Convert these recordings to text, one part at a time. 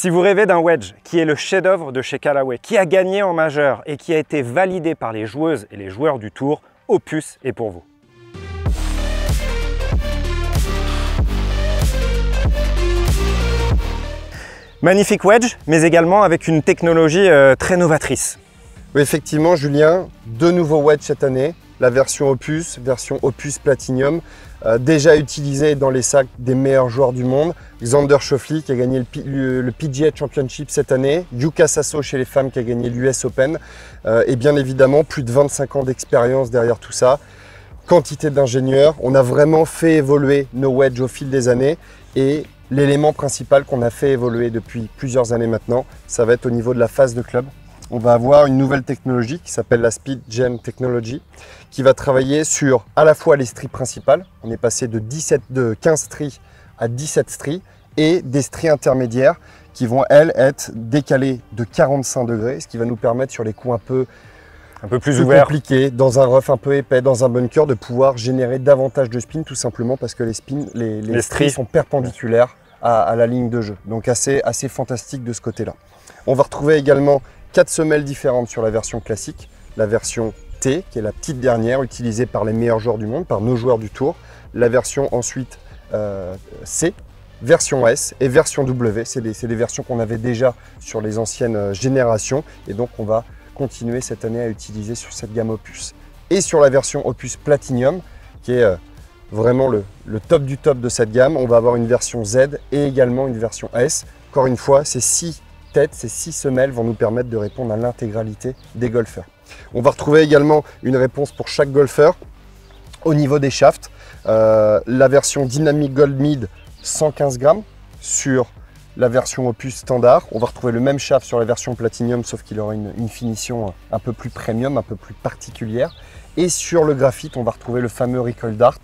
Si vous rêvez d'un wedge qui est le chef-d'œuvre de chez Callaway, qui a gagné en majeur et qui a été validé par les joueuses et les joueurs du Tour, Opus est pour vous. Magnifique wedge, mais également avec une technologie très novatrice. Oui, effectivement, Julien, deux nouveaux wedges cette année. La version Opus Platinum, déjà utilisée dans les sacs des meilleurs joueurs du monde. Xander Schauffele qui a gagné le PGA Championship cette année, Yuka Saso chez les femmes qui a gagné l'US Open, et bien évidemment plus de 25 ans d'expérience derrière tout ça. Quantité d'ingénieurs, on a vraiment fait évoluer nos wedges au fil des années et l'élément principal qu'on a fait évoluer depuis plusieurs années maintenant, ça va être au niveau de la phase de club. On va avoir une nouvelle technologie qui s'appelle la Speed Gen Technology qui va travailler sur à la fois les stries principales, on est passé de 15 stries à 17 stries et des stries intermédiaires qui vont elles être décalées de 45 degrés, ce qui va nous permettre sur les coups un peu plus ouverts, compliqués, dans un rough un peu épais, dans un bunker, de pouvoir générer davantage de spin tout simplement parce que les stries sont perpendiculaires à la ligne de jeu. Donc assez fantastique de ce côté-là. On va retrouver également 4 semelles différentes sur la version classique, la version T, qui est la petite dernière, utilisée par les meilleurs joueurs du monde, par nos joueurs du Tour, la version ensuite C, version S et version W, c'est des versions qu'on avait déjà sur les anciennes générations, et donc on va continuer cette année à utiliser sur cette gamme Opus. Et sur la version Opus Platinum, qui est vraiment le top du top de cette gamme, on va avoir une version Z et également une version S. Encore une fois, ces 6 semelles vont nous permettre de répondre à l'intégralité des golfeurs. On va retrouver également une réponse pour chaque golfeur au niveau des shafts. La version Dynamic Gold Mid 115 grammes sur la version Opus standard. On va retrouver le même shaft sur la version Platinum, sauf qu'il aura une finition un peu plus premium, un peu plus particulière. Et sur le graphite, on va retrouver le fameux Recoil Dart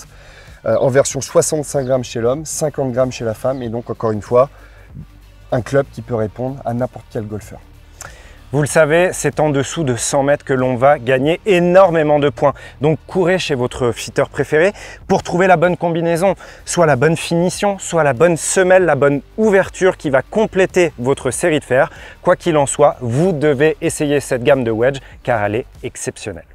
en version 65 grammes chez l'homme, 50 grammes chez la femme. Et donc, encore une fois, un club qui peut répondre à n'importe quel golfeur. Vous le savez, c'est en dessous de 100 mètres que l'on va gagner énormément de points. Donc courez chez votre fitter préféré pour trouver la bonne combinaison, soit la bonne finition, soit la bonne semelle, la bonne ouverture qui va compléter votre série de fer. Quoi qu'il en soit, vous devez essayer cette gamme de wedge car elle est exceptionnelle.